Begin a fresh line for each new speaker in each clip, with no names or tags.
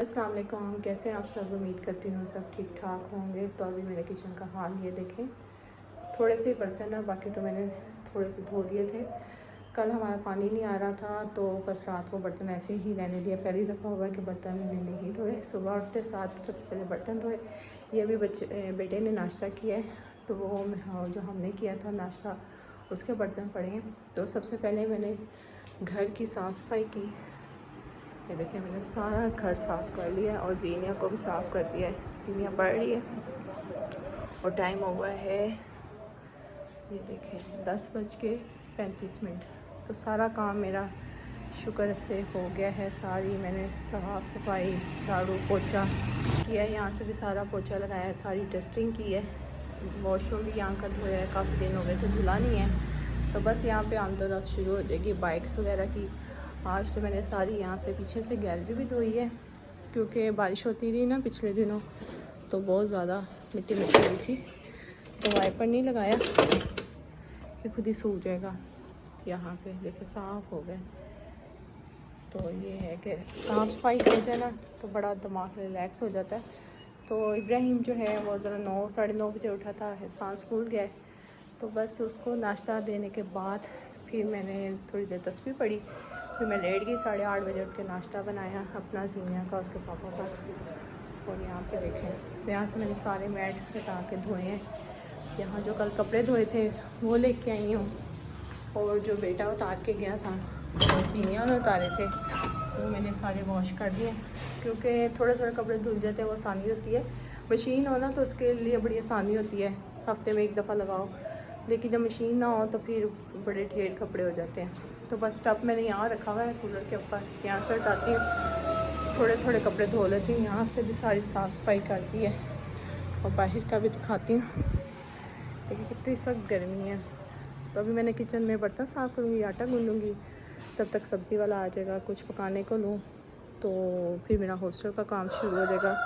अस्सलाम वालेकुम, कैसे हैं आप सब। उम्मीद करती हूँ सब ठीक ठाक होंगे। तो अभी मेरे किचन का हाल ये देखें, थोड़े से बर्तन है, बाकी तो मैंने थोड़े से धो लिए थे। कल हमारा पानी नहीं आ रहा था तो बस रात को बर्तन ऐसे ही रहने दिया। पहली दफ़ा हुआ कि बर्तन मैंने नहीं धोए। सुबह उठते साथ सबसे पहले बर्तन धोए। ये भी बेटे ने नाश्ता किया है तो वो जो हमने किया था नाश्ता उसके बर्तन पड़े हैं। तो सबसे पहले मैंने घर की साफ़ सफाई की। ये देखिए मैंने सारा घर साफ़ कर लिया और जीनिया को भी साफ़ कर दिया है। जीनिया पढ़ रही है और टाइम हुआ है ये देखें 10:35। तो सारा काम मेरा शुक्र से हो गया है। सारी मैंने साफ़ सफाई झाड़ू पोछा किया है। यहाँ से भी सारा पोछा लगाया है, सारी डस्टिंग की है। वॉशरूम भी यहाँ का धोया है, काफ़ी दिन हो गए थे धुला नहीं है। तो बस यहाँ पे आमदोरफ्त शुरू हो जाएगी बाइक्स वगैरह की। आज तो मैंने सारी यहाँ से पीछे से गैलरी भी धोई है क्योंकि बारिश होती रही ना पिछले दिनों, तो बहुत ज़्यादा मिट्टी हुई थी। तो वाइपर नहीं लगाया कि खुद ही सूख जाएगा। यहाँ पे देखिए साफ़ हो गए। तो ये है कि साफ़ सफाई हो जाए ना तो बड़ा दिमाग रिलैक्स हो जाता है। तो इब्राहिम जो है वो ज़रा 9 साढ़े 9 बजे उठा था, एहसान स्कूल गया है। तो बस उसको नाश्ता देने के बाद फिर मैंने थोड़ी देर तस्बीह पढ़ी। फिर मैं लेट गई, 8:30 बजे उठ के नाश्ता बनाया अपना, जीनिया का, उसके पापा का। और यहाँ पे देखें यहाँ से मैंने सारे मैट हटा के धोए हैं। यहाँ जो कल कपड़े धोए थे वो लेके आई हूँ, और जो बेटा उतार के गया था वो जीनिया ने उतारे थे वो मैंने सारे वॉश कर दिए। क्योंकि थोड़े थोड़े कपड़े धुल जाते हैं, वो आसानी होती है। मशीन हो ना तो उसके लिए बड़ी आसानी होती है, हफ्ते में एक दफ़ा लगाओ। लेकिन जब मशीन ना हो तो फिर बड़े ढेर कपड़े हो जाते हैं। तो बस टब मैंने यहाँ रखा हुआ है कूलर के ऊपर, यहाँ से हटाती हूँ, थोड़े थोड़े कपड़े धो लेती हूँ। यहाँ से भी सारी साफ़ सफाई कर दी है और बाहर का भी दिखाती हूँ। देखिए कितनी सख्त गर्मी है। तो अभी मैंने किचन में बर्तन साफ़ करूँगी, आटा गूँधूँगी, तब तक सब्ज़ी वाला आ जाएगा, कुछ पकाने को लूँ तो फिर मेरा हॉस्टल का काम शुरू हो जाएगा।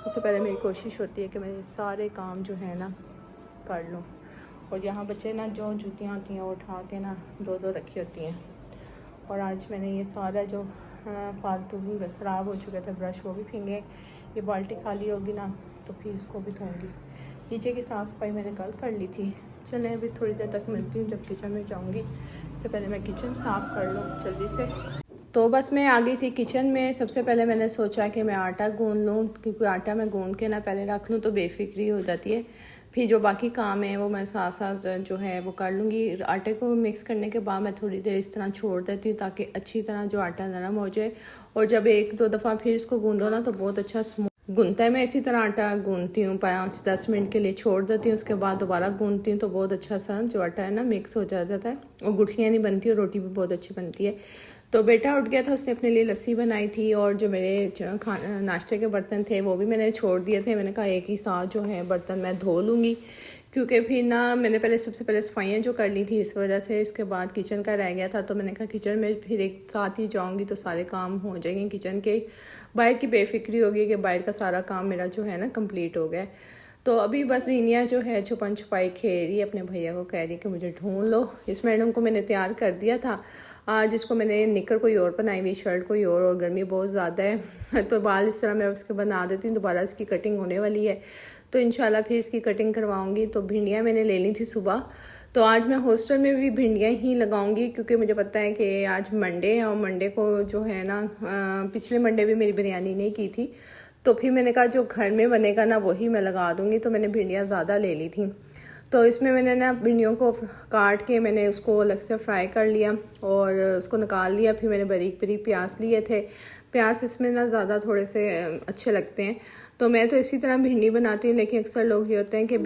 उससे पहले मेरी कोशिश होती है कि मैं सारे काम जो है ना कर लूँ। और यहाँ बच्चे ना जो जूतियाँ होती हैं वो उठा के ना दो दो रखी होती हैं। और आज मैंने ये सारा जो फालतू ख़राब हो चुके थे ब्रश वो भी फेंगे। ये बाल्टी खाली होगी ना तो फिर इसको भी धोऊँगी। नीचे की साफ़ सफाई मैंने कल कर ली थी। चलें अभी थोड़ी देर तक मिलती हूँ जब किचन में जाऊँगी। इससे पहले मैं किचन साफ़ कर लूँ जल्दी से। तो बस मैं आ गई थी किचन में। सबसे पहले मैंने सोचा कि मैं आटा गूँध लूँ, क्योंकि आटा मैं गूँध के ना पहले रख लूँ तो बेफिक्री हो जाती है। फिर जो बाकी काम है वो मैं साथ साथ जो है वो कर लूँगी। आटे को मिक्स करने के बाद मैं थोड़ी देर इस तरह छोड़ देती हूँ ताकि अच्छी तरह जो आटा नरम हो जाए। और जब 1-2 दफ़ा फिर इसको गूँधो ना तो बहुत अच्छा गूँधता है। मैं इसी तरह आटा गूँधती हूँ, 5-10 मिनट के लिए छोड़ देती हूँ, उसके बाद दोबारा गूँधती हूँ तो बहुत अच्छा सा जो आटा है ना मिक्स हो जाता है और गुठलियाँ नहीं बनती और रोटी भी बहुत अच्छी बनती है। तो बेटा उठ गया था, उसने अपने लिए लस्सी बनाई थी और जो मेरे नाश्ते के बर्तन थे वो भी मैंने छोड़ दिए थे। मैंने कहा एक ही साथ जो है बर्तन मैं धो लूँगी, क्योंकि फिर ना मैंने सबसे पहले सफाइयाँ जो कर ली थी इस वजह से। इसके बाद किचन का रह गया था तो मैंने कहा किचन में फिर एक साथ ही जाऊँगी तो सारे काम हो जाएंगे किचन के। बाहर की बेफिक्री होगी कि बाहर का सारा काम मेरा जो है ना कंप्लीट हो गया। तो अभी बस जीनिया जो है छुपन छुपाई खेल रही है, अपने भैया को कह रही है कि मुझे ढूंढ लो। इस मैडम को मैंने तैयार कर दिया था, आज इसको मैंने निकर कोई और बनाई हुई, शर्ट कोई और गर्मी बहुत ज़्यादा है तो बाल इस तरह मैं उसके बना देती हूँ। दोबारा इसकी कटिंग होने वाली है तो इंशाल्लाह फिर इसकी कटिंग करवाऊँगी। तो भिंडियाँ मैंने ले ली थी सुबह, तो आज मैं हॉस्टल में भी भिंडियाँ ही लगाऊंगी क्योंकि मुझे पता है कि आज मंडे है और मंडे को जो है ना पिछले मंडे भी मेरी बिरयानी नहीं की थी, तो फिर मैंने कहा जो घर में बनेगा ना वही मैं लगा दूंगी। तो मैंने भिंडियाँ ज़्यादा ले ली थी। तो इसमें मैंने ना भिंडियों को काट के मैंने उसको अलग से फ्राई कर लिया और उसको निकाल लिया। फिर मैंने बारीक बारीक प्याज लिए थे। प्याज इसमें ना ज़्यादा थोड़े से अच्छे लगते हैं, तो मैं तो इसी तरह भिंडी बनाती हूँ। लेकिन अक्सर लोग ये होते हैं कि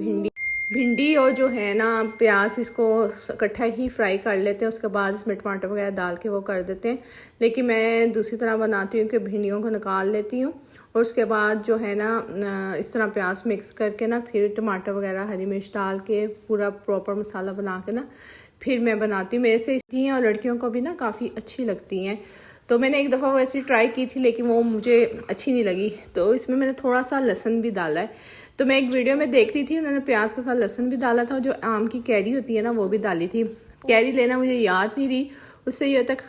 भिंडी और जो है ना प्याज इसको इकट्ठा ही फ्राई कर लेते हैं, उसके बाद इसमें टमाटर वगैरह डाल के वो कर देते हैं। लेकिन मैं दूसरी तरह बनाती हूँ कि भिंडियों को निकाल लेती हूँ और उसके बाद जो है ना इस तरह प्याज मिक्स करके ना फिर टमाटर वगैरह हरी मिर्च डाल के पूरा प्रॉपर मसाला बना के ना फिर मैं बनाती हूँ। मेरे से इसलिए और लड़कियों को भी ना काफ़ी अच्छी लगती हैं। तो मैंने एक दफ़ा वैसे ट्राई की थी लेकिन वो मुझे अच्छी नहीं लगी, तो इसमें मैंने थोड़ा सा लहसुन भी डाला है। तो मैं एक वीडियो में देख रही थी, उन्होंने प्याज के साथ लहसुन भी डाला था, जो आम की कैरी होती है ना वो भी डाली थी। कैरी लेना मुझे याद नहीं रही, उससे ये होता है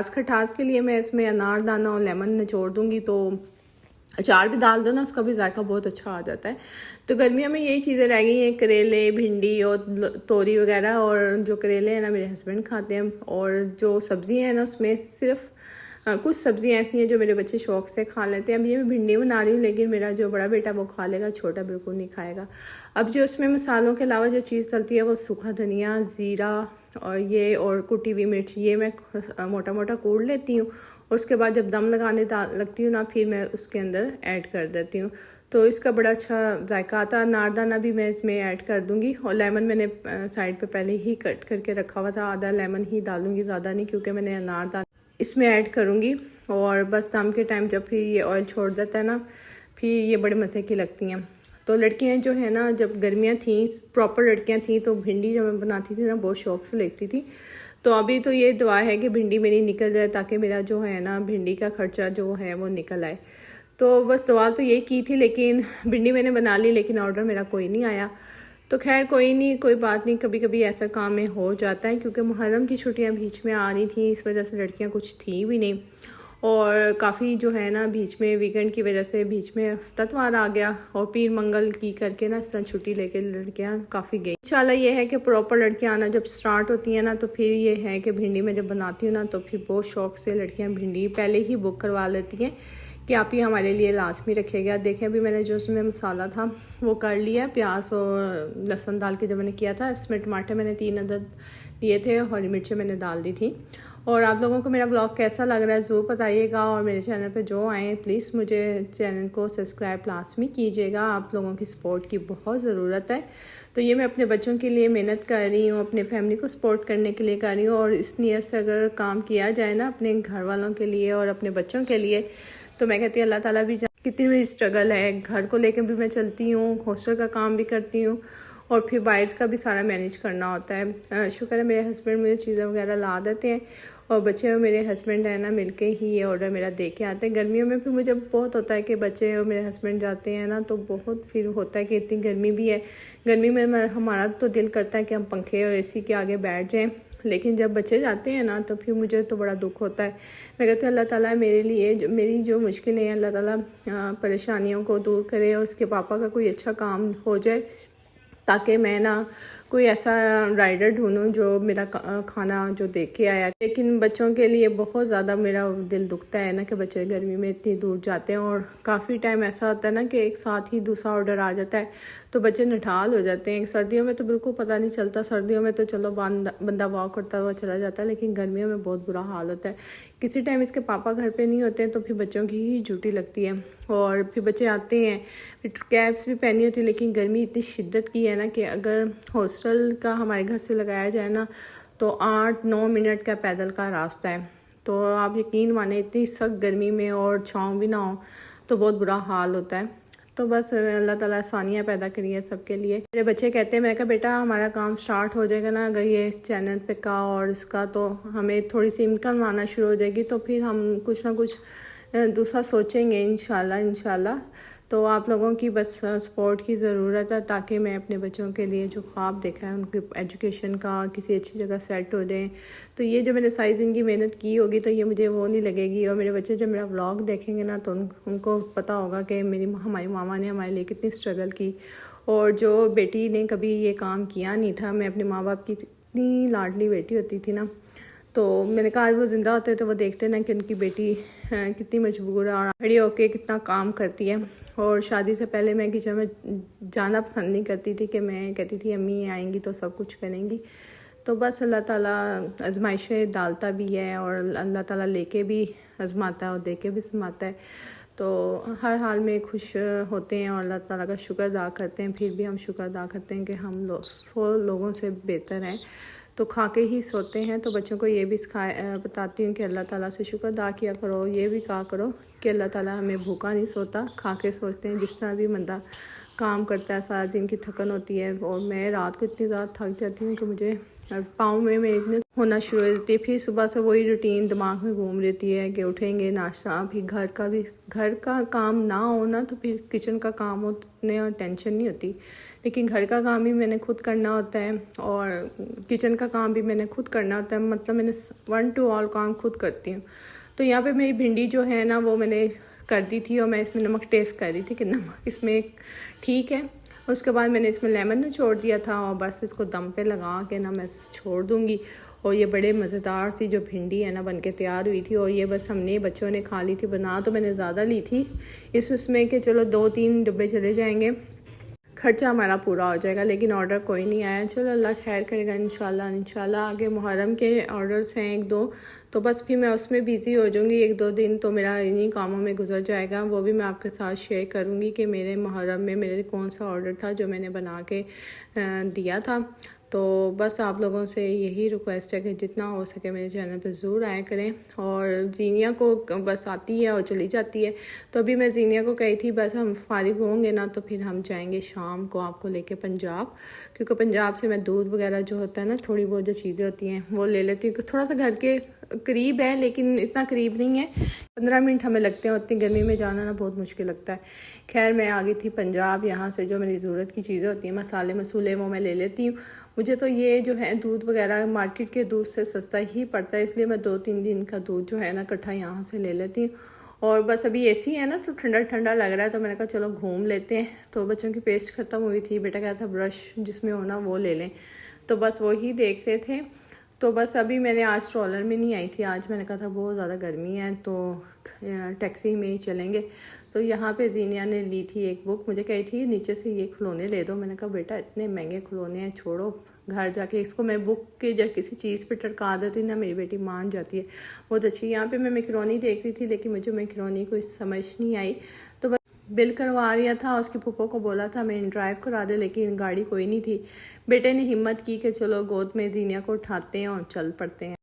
खटास के लिए मैं इसमें अनारदाना और लेमन निचोड़ दूँगी तो अचार भी डाल दो ना, उसका भी जायका बहुत अच्छा आ जाता है। तो गर्मियों में यही चीज़ें रह गई हैं, करेले, भिंडी और तोरी वगैरह। और जो करेले हैं ना मेरे हस्बैंड खाते हैं, और जो सब्ज़ियाँ हैं ना उसमें सिर्फ कुछ सब्ज़ियाँ ऐसी हैं जो मेरे बच्चे शौक़ से खा लेते हैं। अब ये मैं भिंडी बना रही हूँ, लेकिन मेरा जो बड़ा बेटा वो खा लेगा, छोटा बिल्कुल नहीं खाएगा। अब जो उसमें मसालों के अलावा जो चीज़ डलती है वो सूखा धनिया, ज़ीरा और ये और कुटी हुई मिर्च, ये मैं मोटा मोटा कूट लेती हूँ। और उसके बाद जब दम लगाने लगती हूँ ना, फिर मैं उसके अंदर ऐड कर देती हूँ, तो इसका बड़ा अच्छा जायका आता है। अनारदाना भी मैं इसमें ऐड कर दूँगी। और लेमन मैंने साइड पे पहले ही कट करके रखा हुआ था, आधा लेमन ही डालूँगी, ज़्यादा नहीं, क्योंकि मैंने अनारदाना इसमें ऐड करूँगी। और बस दम के टाइम जब फिर ये ऑयल छोड़ देता है ना, फिर ये बड़े मज़े की लगती हैं। तो लड़कियां जो है ना, जब गर्मियां थी, प्रॉपर लड़कियां थी, तो भिंडी जब मैं बनाती थी ना बहुत शौक़ से लेती थी। तो अभी तो ये दुआ है कि भिंडी मेरी निकल जाए, ताकि मेरा जो है ना भिंडी का खर्चा जो है वो निकल आए। तो बस दुआ तो यही की थी, लेकिन भिंडी मैंने बना ली, लेकिन ऑर्डर मेरा कोई नहीं आया। तो खैर कोई नहीं, कोई बात नहीं, कभी कभी ऐसा काम में हो जाता है। क्योंकि मुहर्रम की छुट्टियां बीच में आ रही थी, इस वजह से लड़कियां कुछ थी भी नहीं। और काफ़ी जो है ना बीच में वीकेंड की वजह से बीच में हफ्तावार आ गया, और पीर मंगल की करके ना इस तरह छुट्टी लेके लड़कियां काफ़ी गई। इंशाल्लाह ये है कि प्रॉपर लड़कियां आना जब स्टार्ट होती हैं ना, तो फिर ये है कि भिंडी में जब बनाती हूँ ना, तो फिर बहुत शौक़ से लड़कियां भिंडी पहले ही बुक करवा लेती हैं कि आप ही हमारे लिए लाजमी रखिएगा। देखें अभी मैंने जो उसमें मसाला था वो कर लिया, प्याज और लहसुन डाल के जब मैंने किया था। इसमें टमाटर मैंने 3 अदद लिए थे, हरी मिर्चें मैंने डाल दी थी। और आप लोगों को मेरा ब्लॉग कैसा लग रहा है ज़रूर बताइएगा। और मेरे चैनल पे जो आए प्लीज़ मुझे चैनल को सब्सक्राइब लाजमी कीजिएगा, आप लोगों की सपोर्ट की बहुत ज़रूरत है। तो ये मैं अपने बच्चों के लिए मेहनत कर रही हूँ, अपने फैमिली को सपोर्ट करने के लिए कर रही हूँ। और इस नीयत से अगर काम किया जाए ना अपने घर वालों के लिए और अपने बच्चों के लिए, तो मैं कहती हूँ अल्लाह ताला भी कितनी बड़ी स्ट्रगल है, घर को लेकर भी मैं चलती हूँ, हॉस्टल का काम भी करती हूँ, और फिर बाइट्स का भी सारा मैनेज करना होता है। शुक्र है मेरे हस्बैंड मुझे चीज़ें वगैरह ला देते हैं, और बच्चे और मेरे हस्बैंड है ना मिलके ही ये ऑर्डर मेरा दे के आते हैं। गर्मियों में फिर मुझे बहुत होता है कि बच्चे और मेरे हस्बैंड जाते हैं ना, तो बहुत फिर होता है कि इतनी गर्मी भी है। गर्मी में हमारा तो दिल करता है कि हम पंखे और एसी के आगे बैठ जाएं, लेकिन जब बच्चे जाते हैं ना, तो फिर मुझे तो बड़ा दुख होता है। मैं कहती हूँ अल्लाह ताला मेरे लिए मेरी जो मुश्किलें हैं, अल्लाह ताला परेशानियों को दूर करे, और उसके पापा का कोई अच्छा काम हो जाए, ताकि मैं ना कोई ऐसा राइडर ढूंढूं जो मेरा खाना जो दे के आया। लेकिन बच्चों के लिए बहुत ज़्यादा मेरा दिल दुखता है ना कि बच्चे गर्मी में इतनी दूर जाते हैं, और काफ़ी टाइम ऐसा होता है ना कि एक साथ ही दूसरा ऑर्डर आ जाता है, तो बच्चे निठाल हो जाते हैं। सर्दियों में तो बिल्कुल पता नहीं चलता, सर्दियों में तो चलो बंदा वॉक करता हुआ चला जाता है, लेकिन गर्मियों में बहुत बुरा हाल होता है। किसी टाइम इसके पापा घर पे नहीं होते हैं, तो फिर बच्चों की ही ड्यूटी लगती है। और फिर बच्चे आते हैं, फिर कैप्स भी पहनी होती है, लेकिन गर्मी इतनी शिद्दत की है ना कि अगर हॉस्टल का हमारे घर से लगाया जाए ना, तो 8-9 मिनट का पैदल का रास्ता है। तो आप यकीन माने इतनी सख्त गर्मी में, और छाँव भी ना हो तो बहुत बुरा हाल होता है। तो बस अल्लाह ताला आसानियाँ पैदा करी है सबके लिए। मेरे बच्चे कहते हैं, मैंने कहा बेटा हमारा काम स्टार्ट हो जाएगा ना अगर ये इस चैनल पे का और इसका, तो हमें थोड़ी सी इनकम आना शुरू हो जाएगी, तो फिर हम कुछ ना कुछ दूसरा सोचेंगे इंशाल्लाह। तो आप लोगों की बस सपोर्ट की ज़रूरत है, ताकि मैं अपने बच्चों के लिए जो ख्वाब देखा है उनकी एजुकेशन का किसी अच्छी जगह सेट हो जाए। तो ये जो मैंने सारी ज़िंदगी मेहनत की होगी, तो ये मुझे वो नहीं लगेगी। और मेरे बच्चे जब मेरा व्लॉग देखेंगे ना, तो उनको पता होगा कि हमारी मामा ने हमारे लिए कितनी स्ट्रगल की, और जो बेटी ने कभी ये काम किया नहीं था। मैं अपने माँ बाप की इतनी लाडली बेटी होती थी ना, तो मैंने कहा आज वो ज़िंदा होते तो वो देखते ना कि उनकी बेटी कितनी मजबूर है और खड़ी होके कितना काम करती है। और शादी से पहले मैं किचन में जाना पसंद नहीं करती थी, कि मैं कहती थी अम्मी आएंगी तो सब कुछ करेंगी। तो बस अल्लाह ताला आजमाइशें डालता भी है, और अल्लाह ताला लेके भी आजमाता है और दे के भी आजमाता है। तो हर हाल में खुश होते हैं और अल्लाह ताला का शुक्र अदा करते हैं। फिर भी हम शुक्र अदा करते हैं कि हम 100 लोगों से बेहतर हैं, तो खा के ही सोते हैं। तो बच्चों को ये भी बताती हूँ कि अल्लाह ताला से शुक्र अदा किया करो, ये भी कहा करो कि अल्लाह ताला हमें भूखा नहीं सोता, खा के सोते हैं। जिस तरह भी बंदा काम करता है, सारा दिन की थकन होती है, और मैं रात को इतनी ज़्यादा थक जाती हूँ कि मुझे पाँव में मेरे इतने होना शुरू हो जाती है। फिर सुबह से वही रूटीन दिमाग में घूम रहती है कि उठेंगे नाश्ता, भी घर का काम ना होना, तो फिर किचन का काम होने और टेंशन नहीं होती। लेकिन घर का काम भी मैंने खुद करना होता है, और किचन का काम भी मैंने खुद करना होता है। मतलब मैंने 1 to all काम खुद करती हूँ। तो यहाँ पे मेरी भिंडी जो है ना, वो मैंने कर दी थी और मैं इसमें नमक टेस्ट कर रही थी कि नमक इसमें ठीक है। उसके बाद मैंने इसमें लेमन निचोड़ दिया था और बस इसको दम पे लगा के ना मैं छोड़ दूँगी। और ये बड़े मज़ेदार सी जो भिंडी है ना बन के तैयार हुई थी। और ये बस हमने बच्चों ने खा ली थी। बना तो मैंने ज़्यादा ली थी उसमें कि चलो 2-3 डब्बे चले जाएंगे, खर्चा हमारा पूरा हो जाएगा। लेकिन ऑर्डर कोई नहीं आया। चलो अल्लाह खैर करेगा इंशाल्लाह। आगे मुहर्रम के ऑर्डर्स हैं 1-2, तो बस फिर मैं उसमें बिज़ी हो जाऊँगी 1-2 दिन, तो मेरा इन्हीं कामों में गुजर जाएगा। वो भी मैं आपके साथ शेयर करूँगी कि मेरे मुहर्रम में मेरे कौन सा ऑर्डर था जो मैंने बना के दिया था। तो बस आप लोगों से यही रिक्वेस्ट है कि जितना हो सके मेरे चैनल पर ज़रूर आया करें। और जीनिया को बस आती है और चली जाती है। तो अभी मैं जीनिया को कही थी बस हम फारिग होंगे ना तो फिर हम जाएंगे शाम को आपको लेके पंजाब, क्योंकि पंजाब से मैं दूध वगैरह जो होता है ना, थोड़ी बहुत जो चीज़ें होती हैं वो ले लेती हूँ। थोड़ा सा घर के करीब है लेकिन इतना करीब नहीं है, 15 मिनट हमें लगते हैं। उतनी गर्मी में जाना ना बहुत मुश्किल लगता है। खैर मैं आ गई थी पंजाब। यहाँ से जो मेरी ज़रूरत की चीज़ें होती हैं, मसाले मसूले, वो मैं ले लेती हूँ। मुझे तो ये जो है दूध वगैरह मार्केट के दूध से सस्ता ही पड़ता है, इसलिए मैं 2-3 दिन का दूध जो है ना इकट्ठा यहाँ से ले लेती हूँ। और बस अभी एसी है ना तो ठंडा ठंडा लग रहा है, तो मैंने कहा चलो घूम लेते हैं। तो बच्चों की पेस्ट ख़त्म हुई थी, बेटा कहता था ब्रश जिसमें होना वो ले लें, तो बस वही देख रहे थे। तो बस अभी मैंने आज ट्रॉलर में नहीं आई थी। आज मैंने कहा था बहुत ज़्यादा गर्मी है तो टैक्सी में ही चलेंगे। तो यहाँ पे जीनिया ने ली थी एक बुक, मुझे कही थी नीचे से ये खिलौने ले दो। मैंने कहा बेटा इतने महंगे खिलौने हैं, छोड़ो घर जाके इसको मैं बुक के या किसी चीज़ पे टरका देती ना, मेरी बेटी मान जाती है बहुत अच्छी। यहाँ पे मैं मैकरोनी देख रही थी लेकिन मुझे मैकरोनी कोई समझ नहीं आई, तो बस बिल करवा रहा था। उसके पप्पो को बोला था मैं ड्राइव करा दे, लेकिन गाड़ी कोई नहीं थी। बेटे ने हिम्मत की कि चलो गोद में जीनिया को उठाते हैं और चल पड़ते हैं।